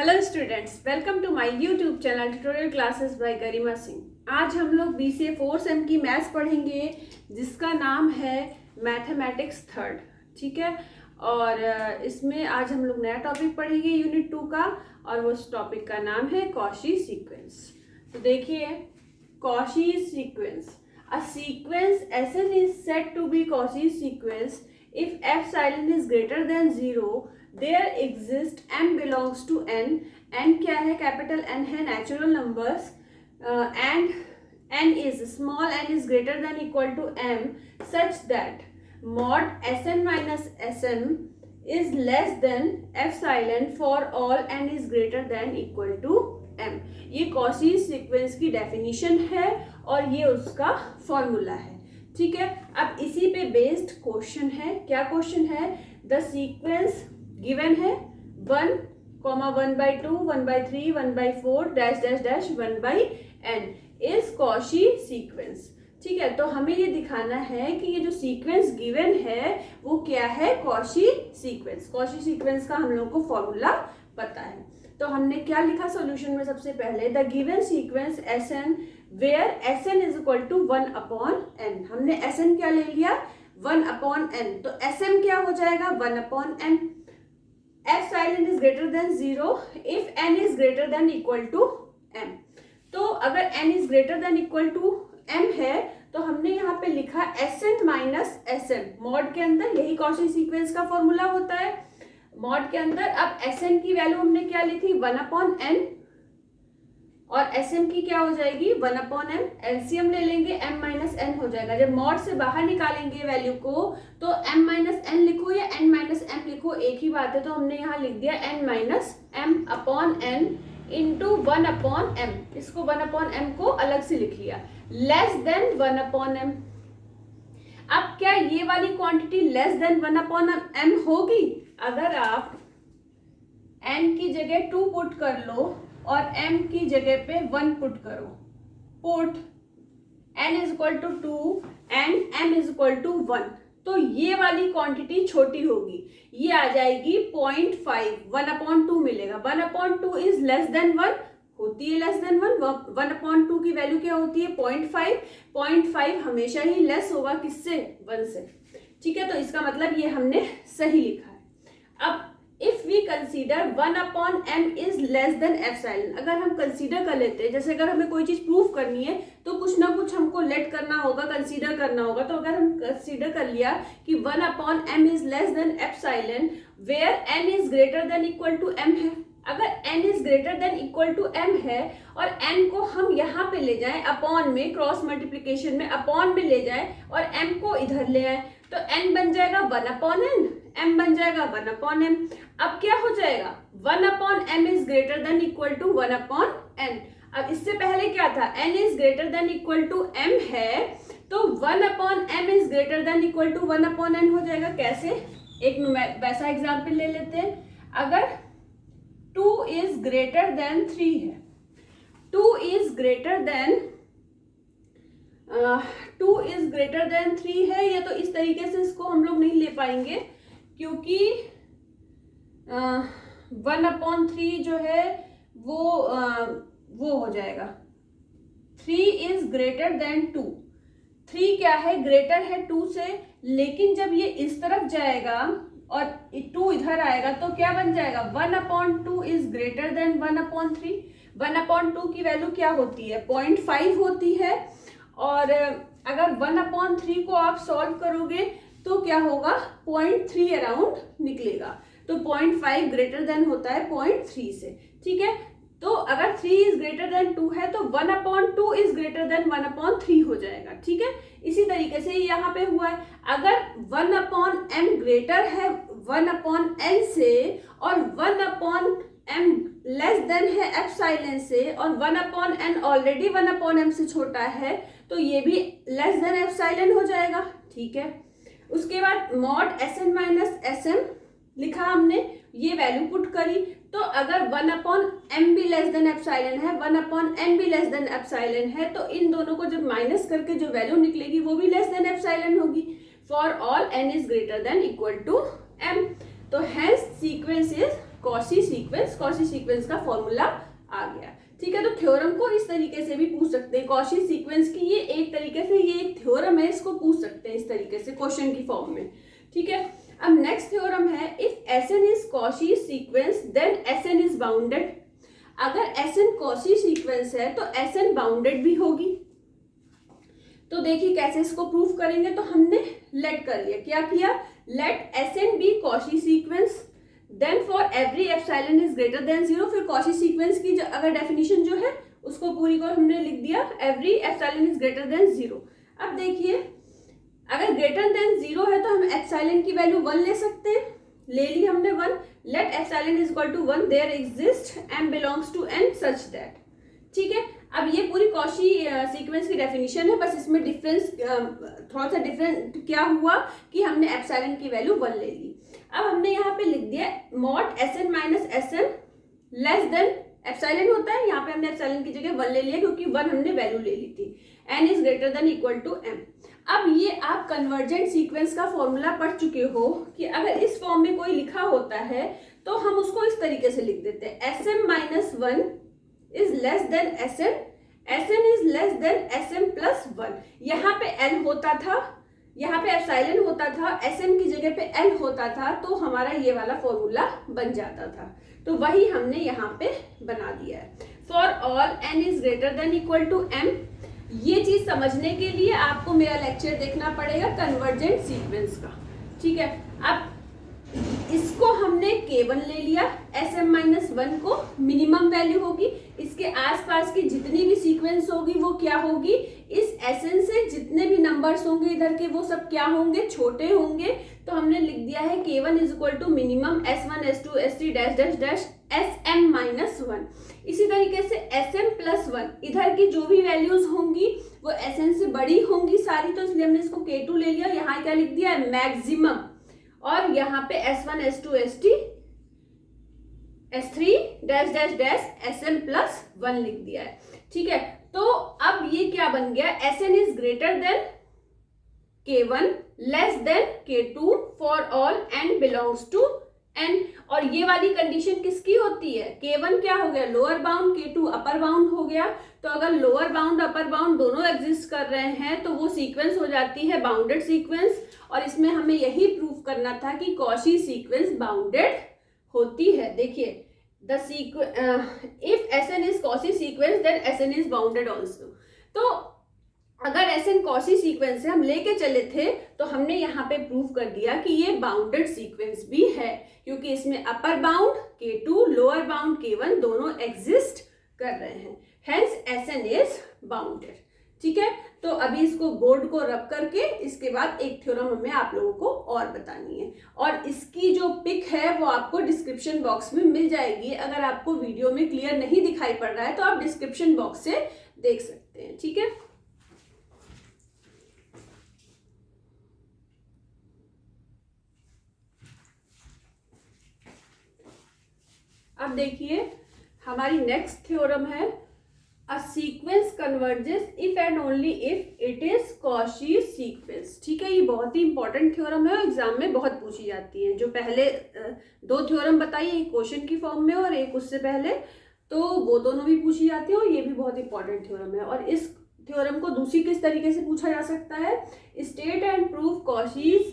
Hello students, welcome to my YouTube channel tutorial classes by Garima Singh. आज हम लोग BCA 4 same की मैथ्स पढ़ेंगे जिसका नाम है मैथमेटिक्स थर्ड। ठीक है, और इसमें आज हम लोग नया टॉपिक पढ़ेंगे यूनिट 2 का, और उस टॉपिक का नाम है कॉची सीक्वेंस। तो देखिए, Cauchy sequence, a sequence Sn is said to be Cauchy sequence if epsilon is greater than 0, there exists m belongs to n क्या है, कैपिटल n है, natural numbers, and n is small n is greater than equal to m such that mod Sn minus Sm is less than epsilon for all n is greater than equal to m। ये Cauchy sequence की definition है और ये उसका formula है। ठीक है, अब इसी पे बेस्ड क्वेश्चन है। क्या क्वेश्चन है? द सीक्वेंस गिवन है 1, 1/2, 1/3, 1/4 dash dash dash 1/n is Cauchy sequence. ठीक है, तो हमें ये दिखाना है कि ये जो सीक्वेंस गिवन है वो क्या है, कॉची सीक्वेंस। कॉची सीक्वेंस का हम लोग को फॉर्मूला पता है। तो हमने क्या लिखा सॉल्यूशन में? सबसे पहले the given sequence Sn where Sn is equal to 1/n। हमने Sn क्या ले लिया? 1/n। तो Sm क्या हो जाएगा? 1/n। Epsilon is greater than 0 if n is greater than equal to m। तो अगर n is greater than equal to m है तो हमने यहाँ पे लिखा Sn माइनस Sm। मॉड के अंदर यही कॉची सीक्वेंस का फॉर्मूला होता है, मॉड के अंदर। अब Sn की वैल्यू हमने क्या ली थी? 1/n, और Sm की क्या हो जाएगी? 1/m। एलसीएम ले लेंगे, m माइनस n हो जाएगा। जब मॉड से बाहर निकालेंगे वैल्यू को तो m माइनस n लिखो या n माइनस m लिखो, एक ही बात है। तो हमने यहाँ लिख दिया n minus m upon n into 1/m। इसको 1/m को अलग से लिख लिया, लेस देन 1/m। अब क्या ये वाली क्वांटिटी लेस देन 1/m होगी? अगर आप n की जगह 2 पुट कर लो और m की जगह पे 1 पुट करो, put n is equal to 2 and m is equal to 1, तो ये वाली क्वांटिटी छोटी होगी, ये आ जाएगी 0.5। 1/2 मिलेगा। 1/2 इज लेस देन 1 होती है, लेस देन 1। 1/2 की वैल्यू क्या होती है? 0.5। 0.5 हमेशा ही लेस होगा किससे? 1 से। ठीक है, तो इसका मतलब ये हमने सही लिखा है। अब if we consider 1/m is less than epsilon, अगर हम कंसीडर कर लेते हैं, जैसे अगर हमें कोई चीज प्रूव करनी है तो कुछ ना कुछ हमको लेट करना होगा, कंसीडर करना होगा। तो अगर हम कंसीडर कर लिया कि 1/m is less than epsilon where n is greater than equal to m है। अगर n is greater than equal to m है और n को हम यहाँ पे ले जाएं अपॉन में, क्रॉस मल्टीप्लिकेशन में अपॉन में ले जाएं और m को इधर ले आए, तो n बन जाएगा 1/n, m बन जाएगा 1/m। अब क्या हो जाएगा? 1/m is greater than equal to 1/n। अब इससे पहले क्या था? n is greater than equal to m है, तो 1/m is greater than equal to 1/n हो जाएगा। कैसे? एक वैसा एग्जाम्पल ले लेते हैं। अगर 2 इज ग्रेटर देन 3 है, 2 इज ग्रेटर देन 3 है, या तो इस तरीके से इसको हम लोग नहीं ले पाएंगे क्योंकि 1/3 जो है वो हो जाएगा 3 इज ग्रेटर देन 2। 3 क्या है? ग्रेटर है 2 से, लेकिन जब ये इस तरफ जाएगा और 2 इधर आएगा तो क्या बन जाएगा? 1/2 इज ग्रेटर देन 1/3। 1/2 की वैल्यू क्या होती है? 0.5 होती है, और अगर 1/3 को आप सॉल्व करोगे तो क्या होगा? 0.3 अराउंड निकलेगा। तो 0.5 ग्रेटर देन होता है 0.3 से। ठीक है, तो अगर 3 इज ग्रेटर देन 2 है तो 1/2 इज ग्रेटर देन 1/3 हो जाएगा। ठीक है, इसी तरीके से यहाँ पे हुआ है। अगर 1/m ग्रेटर है 1/n से और 1/m लेस देन है एप्सिलॉन से, और 1/n ऑलरेडी 1/m से छोटा है, तो ये भी लेस देन एप्सिलॉन हो जाएगा। ठीक है, उसके बाद मॉड Sn माइनस Sm लिखा हमने, ये वैल्यू पुट करी, तो अगर 1/m भी लेस देन एप्सिलॉन है, 1/n भी लेस देन एप्सिलॉन है, तो इन दोनों को जब माइनस करके जो वैल्यू निकलेगी वो भी लेस देन एप्सिलॉन होगी for all n is greater than equal to m। तो hence sequence is Cauchy sequence, Cauchy sequence का फॉर्मूला आ गया। ठीक है, तो थ्योरम को इस तरीके से भी पूछ सकते हैं, कॉची सीक्वेंस की ये एक तरीके से ये एक थ्योरम है, इसको पूछ सकते हैं इस तरीके से क्वेश्चन की फॉर्म में। ठीक है, अब नेक्स्ट थ्योरम है if Sn is Cauchy sequence then Sn is bounded. अगर Sn कॉची सीक्वेंस है तो Sn बाउंडेड भी होगी। तो देखिए कैसे इसको प्रूफ करेंगे, तो हमने लेट कर लिया, क्या किया, let Sn be Cauchy sequence then for every epsilon is greater than 0। फिर कॉची सीक्वेंस की अगर डेफिनेशन जो है उसको पूरी को हमने लिख दिया, every epsilon is greater than 0। अब देखिए अगर ग्रेटर देन 0 है तो हम एप्सिलॉन की वैल्यू 1 ले सकते हैं, ले ली हमने 1। Let epsilon is equal to 1 there exist m belongs to n such that. ठीक है, अब ये पूरी कॉची सीक्वेंस की डेफिनेशन है, बस इसमें डिफरेंस थोड़ा सा डिफरेंट क्या हुआ कि हमने एप्सिलॉन की वैल्यू 1 ले ली। अब हमने यहाँ पे लिख दिया mod Sn minus Sn less than epsilon होता है, यहाँ पे हमने एप्सिलॉन की जगह 1 ले लिया क्योंकि 1 हमने वैल्यू ले ली थी। n is greater than equal to m। अब ये आप कन्वर्जेंट सीक्वेंस का फॉर्मूला पढ़ चुके हो कि अगर इस फॉर्म में कोई लिखा होता है तो हम उसको इस तरीके से लिख देते हैं, Sm minus 1 is less then Sn, Sn is less then Sm plus 1। यहाँ पे L होता था, यहाँ पे एप्सिलॉन होता था, Sm की जगह पे L होता था, तो हमारा ये वाला फॉर्मूला बन जाता था। तो वही हमने यहाँ पे बना दिया है। For all n is greater than equal to m। ये चीज समझने के लिए आपको मेरा लेक्चर देखना पड़ेगा कन्वर्जेंट सीक्वेंस का। ठीक है, अब इसको हमने K1 ले लिया, Sm माइनस 1 को मिनिमम वैल्यू होगी, इसके आसपास की जितनी भी सीक्वेंस होगी वो क्या होगी, इस Sn से जितने भी नंबर्स होंगे इधर के वो सब क्या होंगे, छोटे होंगे। तो हमने लिख दिया है K1 is equal to minimum S1 S2 S3 dash dash dash Sm minus 1। इसी तरीके से Sm प्लस 1 इधर की जो भी वैल्यूज होंगी वो Sn से बड़ी होंगी सारी, तो इसलिए हमने इसको K2 ले लिया। यहाँ क्या लिख दिया है, मैक्सिमम, और यहाँ पे S1 S2 S3 dash dash dash Sn plus 1 लिख दिया है। ठीक है, तो अब ये क्या बन गया, Sn is greater than K1 less than K2 for all n belongs to n। और ये वाली कंडीशन किसकी होती है, K1 क्या हो गया, lower bound, K2 upper bound हो गया। तो अगर लोअर बाउंड अपर बाउंड दोनों एग्जिस्ट कर रहे हैं तो वो सीक्वेंस हो जाती है बाउंडेड सीक्वेंस। और इसमें हमें यही प्रूव करना था कि कॉची सीक्वेंस बाउंडेड होती है। देखिए the if Sn is Cauchy sequence then Sn is bounded also. तो अगर Sn कॉची सीक्वेंस से हम लेके चले थे तो हमने यहाँ पे प्रूव कर दिया कि ये बाउंडेड सीक्वेंस भी है, क्योंकि इसमें upper bound K2 lower bound K1 दोनों एग्जिस्ट कर रहे हैं, हेंस Sn इज बाउंडेड। ठीक है, तो अभी इसको बोर्ड को रब करके इसके बाद एक थ्योरम हमें आप लोगों को और बतानी है, और इसकी जो पिक है वो आपको डिस्क्रिप्शन बॉक्स में मिल जाएगी। अगर आपको वीडियो में क्लियर नहीं दिखाई पड़ रहा है तो आप डिस्क्रिप्शन बॉक्स से देख सकते हैं। ठीक है, अब देखिए हमारी नेक्स्ट थ्योरम है a sequence converges if and only if it is Cauchy sequence. ठीक है, ये बहुत ही इंपॉर्टेंट थ्योरम है, एग्जाम में बहुत पूछी जाती है। जो पहले दो थ्योरम बताई, एक क्वेश्चन की फॉर्म में और एक उससे पहले, तो वो दोनों भी पूछी जाती है और ये भी बहुत इंपॉर्टेंट थ्योरम है। और इस थ्योरम को दूसरी किस तरीके से पूछा जा सकता है, state and prove Cauchy's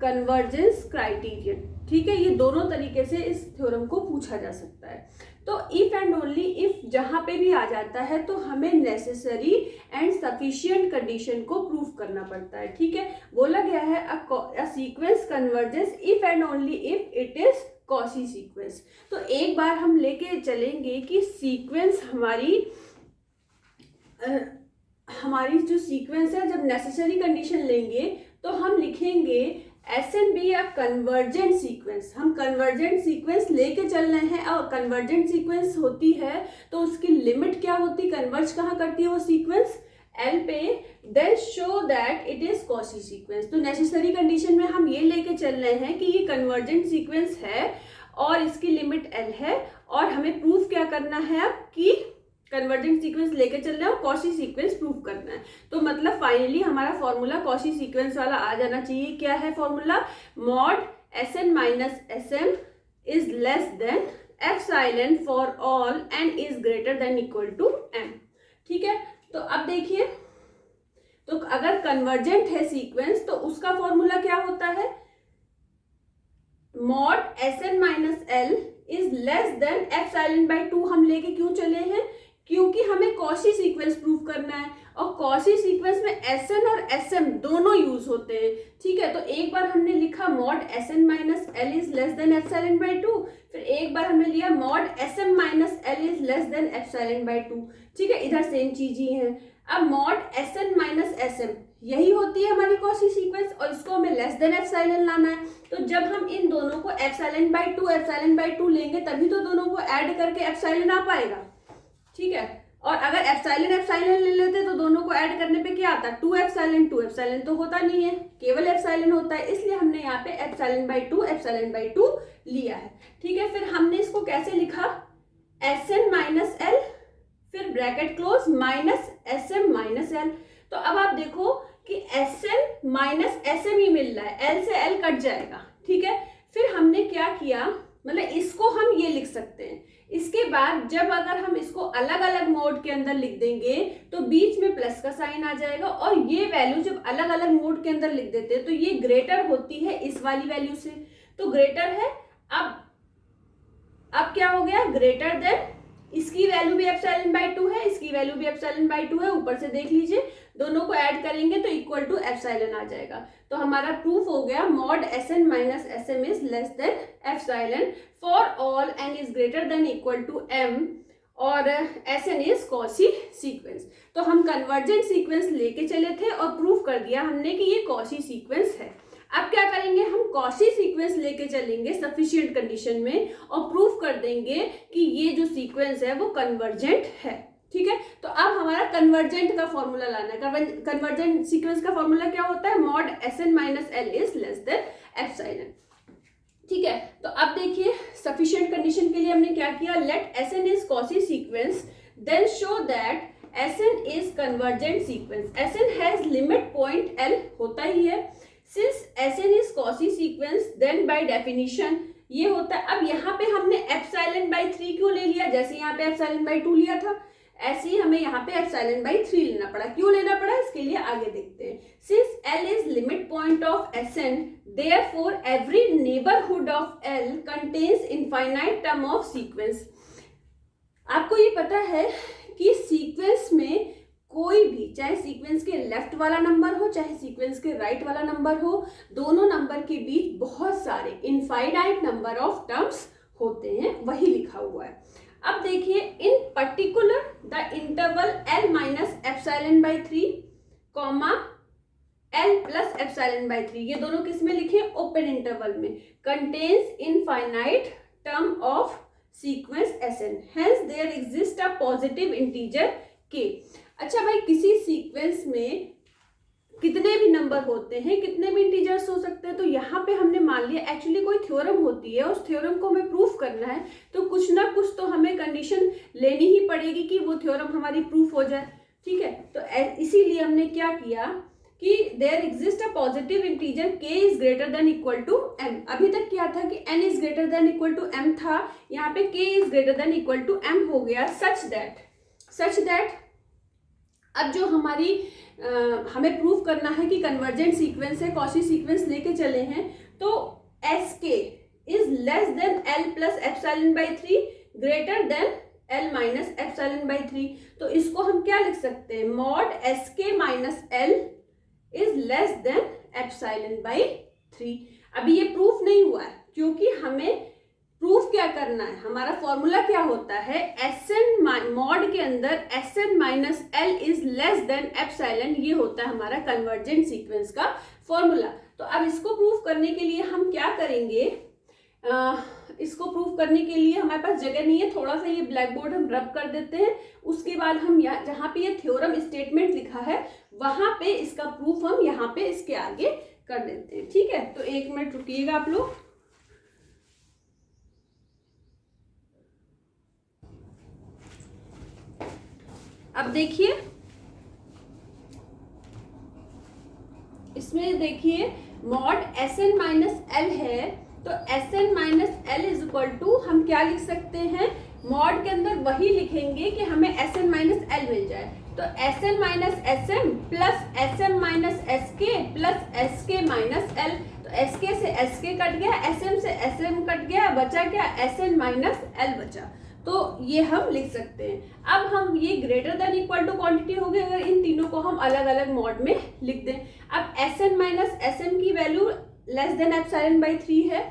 convergence criterion. ठीक है, ये दोनों तरीके से इस थ्योरम को पूछा जा सकता है। तो इफ एंड ओनली इफ जहां पे भी आ जाता है तो हमें नेसेसरी एंड सफिशिएंट कंडीशन को प्रूव करना पड़ता है। ठीक है, बोला गया है a sequence converges if and only if it is Cauchy sequence. तो एक बार हम लेके चलेंगे कि सीक्वेंस हमारी जो सीक्वेंस है, जब नेसेसरी कंडीशन लेंगे तो हम लिखेंगे Sn be a convergent sequence. हम कन्वर्जेंट सीक्वेंस लेके चल रहे हैं, और कन्वर्जेंट सीक्वेंस होती है तो उसकी लिमिट क्या होती, कन्वर्ज कहाँ करती है वो सीक्वेंस, L पे, then show that it is Cauchy sequence. तो नेसेसरी कंडीशन में हम ये लेके चल रहे हैं कि ये कन्वर्जेंट सीक्वेंस है और इसकी लिमिट L है, और हमें प्रूफ क्या करना है अब कि कन्वर्जेंट सीक्वेंस लेके चल रहे हैं और कॉची सीक्वेंस प्रूव करना है। तो मतलब फाइनली हमारा फॉर्मूला कॉची सीक्वेंस वाला आ जाना चाहिए। क्या है formula? Mod Sn minus Sm is less than epsilon for all n is greater than equal to m। ठीक है, तो अब देखिए, तो अगर कन्वर्जेंट है सीक्वेंस तो उसका फॉर्मूला क्या होता है? Mod Sn minus L is less than epsilon by 2 हम लेके क्यों चले हैं? क्योंकि हमें कॉची सीक्वेंस प्रूव करना है और कॉची सीक्वेंस में Sn और Sm दोनों यूज होते हैं। ठीक है, तो एक बार हमने लिखा mod Sn minus L is less than epsilon by 2, फिर एक बार हमने लिया mod Sm minus L is less than epsilon by 2। ठीक है, इधर सेम चीज ही है। अब मॉड Sn माइनस Sm यही होती है हमारी कॉची सीक्वेंस और इसको हमें लेस देन एप्सिलॉन लाना है। तो जब हम इन दोनों को एप्सिलॉन बाई 2 लेंगे तभी तो दोनों को ऐड करके एप्सिलॉन आ पाएगा। ठीक है, और अगर एप्सिलॉन ले लेते तो दोनों को ऐड करने पे क्या आता? 2 एप्सिलॉन तो होता नहीं है, केवल एप्सिलॉन होता है, इसलिए हमने यहाँ पे एप्सिलॉन बाई 2 लिया है। ठीक है, फिर हमने इसको कैसे लिखा? Sn माइनस L फिर bracket close minus Sm minus L। तो अब आप देखो कि Sn माइनस Sm ही मिल रहा है, L से L कट जाएगा। ठीक है, फिर हमने क्या किया, मतलब इसको हम ये लिख सकते हैं। इसके बाद जब अगर हम इसको अलग अलग मोड के अंदर लिख देंगे तो बीच में प्लस का साइन आ जाएगा और ये वैल्यू जब अलग अलग मोड के अंदर लिख देते हैं तो ये ग्रेटर होती है इस वाली वैल्यू से, तो ग्रेटर है। अब क्या हो गया? ग्रेटर देन, इसकी वैल्यू भी एप्सिलॉन बाई 2 है, इसकी वैल्यू भी एप्सिलॉन बाई 2 है, ऊपर से देख लीजिए दोनों को ऐड करेंगे तो इक्वल टू एप्सिलॉन आ जाएगा। तो हमारा प्रूफ हो गया mod Sn minus Sm is less than epsilon for all n is greater than equal to m और Sn इज कॉची सीक्वेंस। तो हम कन्वर्जेंट सीक्वेंस लेके चले थे और प्रूफ कर दिया हमने कि ये कॉची सीक्वेंस है। अब क्या करेंगे? हम कॉची सीक्वेंस लेके चलेंगे सफिशिएंट कंडीशन में और प्रूफ कर देंगे कि ये जो सीक्वेंस है वो कन्वर्जेंट है। ठीक है, तो अब हमारा कन्वर्जेंट का फॉर्मूला लाना है। कन्वर्जेंट सीक्वेंस का फॉर्मूला क्या होता है? Mod Sn minus L is less than epsilon. ठीक है, तो अब देखिए सफिशिएंट कंडीशन के लिए हमने क्या किया? Let Sn is Cauchy sequence then show that Sn is convergent sequence. Sn has limit point L होता ही है। Since Sn is Cauchy sequence, then by definition ये होता है। अब यहाँ पे हमने एप्सिलॉन बाई 3 क्यों ले लिया? जैसे यहाँ पे एप्सिलॉन बाई 2 लिया था, ऐसे ही हमें यहाँ पे एप्सिलॉन बाई 3 लेना पड़ा। क्यों लेना पड़ा? इसके लिए आगे देखते हैं। Since L is limit point of Sn, therefore every neighborhood of L contains infinite term of sequence। आपको ये पता है कि सीक्वेंस में कोई भी, चाहे सीक्वेंस के लेफ्ट वाला नंबर हो चाहे सीक्वेंस के राइट वाला नंबर हो, दोनों नंबर के बीच बहुत सारे इनफाइनाइट नंबर ऑफ टर्म्स होते हैं, वही लिखा हुआ है। अब देखिए, in particular the interval L minus epsilon by 3 comma L plus epsilon by 3, ये दोनों किस में लिखे? ओपन इंटरवल में। Contains infinite term of sequence Sn, hence there exist a positive integer k। अच्छा भाई, किसी सीक्वेंस में कितने भी नंबर होते हैं, कितने भी इंटीजर्स हो सकते हैं। तो यहाँ पे हमने मान लिया एक्चुअली कोई थ्योरम होती है, उस थ्योरम को हमें प्रूफ करना है तो कुछ ना कुछ तो हमें कंडीशन लेनी ही पड़ेगी कि वो थ्योरम हमारी प्रूफ हो जाए। ठीक है, तो इसीलिए हमने क्या किया कि there exist a positive integer k is greater than equal to m। अभी तक क्या था कि n is greater than equal to m था, यहाँ पे k is greater than equal to m हो गया। सच दैट अब जो हमारी हमें प्रूफ करना है कि कन्वर्जेंट सीक्वेंस है, कॉची सीक्वेंस लेके चले हैं, तो Sk is less then L plus epsilon by 3 greater than L minus epsilon by 3। तो इसको हम क्या लिख सकते हैं? Mod Sk minus L is less than epsilon by 3। अभी ये प्रूफ नहीं हुआ है क्योंकि हमें प्रूफ क्या करना है, हमारा फॉर्मूला क्या होता है? Sn मॉड के अंदर Sn minus L is less than epsilon, ये होता है हमारा कन्वर्जेंट सीक्वेंस का फॉर्मूला। तो अब इसको प्रूफ करने के लिए हम क्या करेंगे? इसको प्रूफ करने के लिए हमारे पास जगह नहीं है, थोड़ा सा ये ब्लैक बोर्ड हम रब कर देते हैं। उसके बाद हम यहाँ जहाँ पे ये थ्योरम स्टेटमेंट लिखा है वहां पे इसका प्रूफ हम यहाँ पे इसके आगे कर देते हैं। ठीक है, तो 1 मिनट रुकिएगा आप लोग। अब देखिए इसमें देखिए मॉड Sn माइनस एल है, तो Sn minus L is equal to हम क्या लिख सकते हैं, मॉड के अंदर वही लिखेंगे कि हमें Sn माइनस एल मिल जाए। तो Sn minus Sm plus Sm minus Sk plus Sk minus L. तो Sk से Sk कट गया, Sm से Sm कट गया, बचा क्या, Sn माइनस एल बचा। तो ये हम लिख सकते हैं। अब हम ये greater than equal to quantity हो गई अगर इन तीनों को हम अलग अलग मॉड में लिख दें। अब Sn माइनस Sm की value less than epsilon by 3 है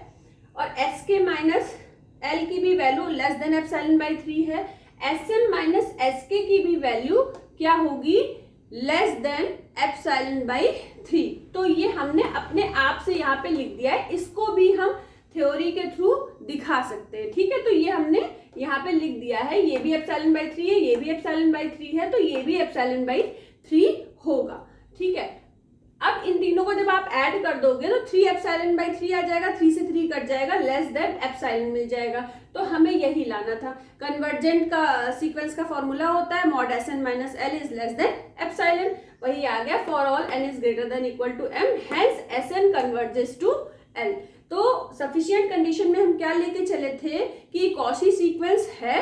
और Sk माइनस एल की भी value less than epsilon by 3 है। Sm माइनस Sk की भी वैल्यू क्या होगी, लेस देन एप्सिलॉन बाई 3। तो ये हमने अपने आप से यहाँ पे लिख दिया है, इसको भी हम थ्योरी के थ्रू दिखा सकते हैं। ठीक है, तो ये हमने यहाँ पे लिख दिया है, ये भी एप्सिलॉन बाई 3 है, ये भी एप्सिलॉन बाई 3 है, तो ये भी एप्सिलॉन बाई 3 होगा। ठीक है, अब इन तीनों को जब आप ऐड कर दोगे तो 3 एप्सिलॉन बाई 3 आ जाएगा, 3 से 3 कट जाएगा, लेस देन एप्सिलॉन मिल जाएगा। तो हमें यही लाना था। कन्वर्जेंट का सीक्वेंस का फॉर्मूला होता है mod Sn minus L is less than epsilon, वही आ गया for all n is greater than equal to m, hence Sn converges to l। तो सफिशिएंट कंडीशन में हम क्या लेके चले थे कि कॉची सीक्वेंस है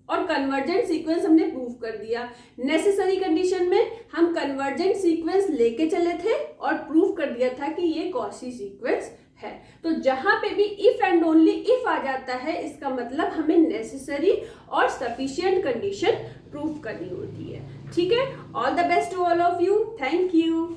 और कन्वर्जेंट सीक्वेंस हमने प्रूव कर दिया। नेसेसरी कंडीशन में हम कन्वर्जेंट सीक्वेंस लेके चले थे और प्रूव कर दिया था कि ये कॉची सीक्वेंस है। तो जहां पे भी इफ एंड ओनली इफ आ जाता है इसका मतलब हमें नेसेसरी और सफिशिएंट कंडीशन प्रूव करनी होती है। ठीक है, all the best to all of you, thank you.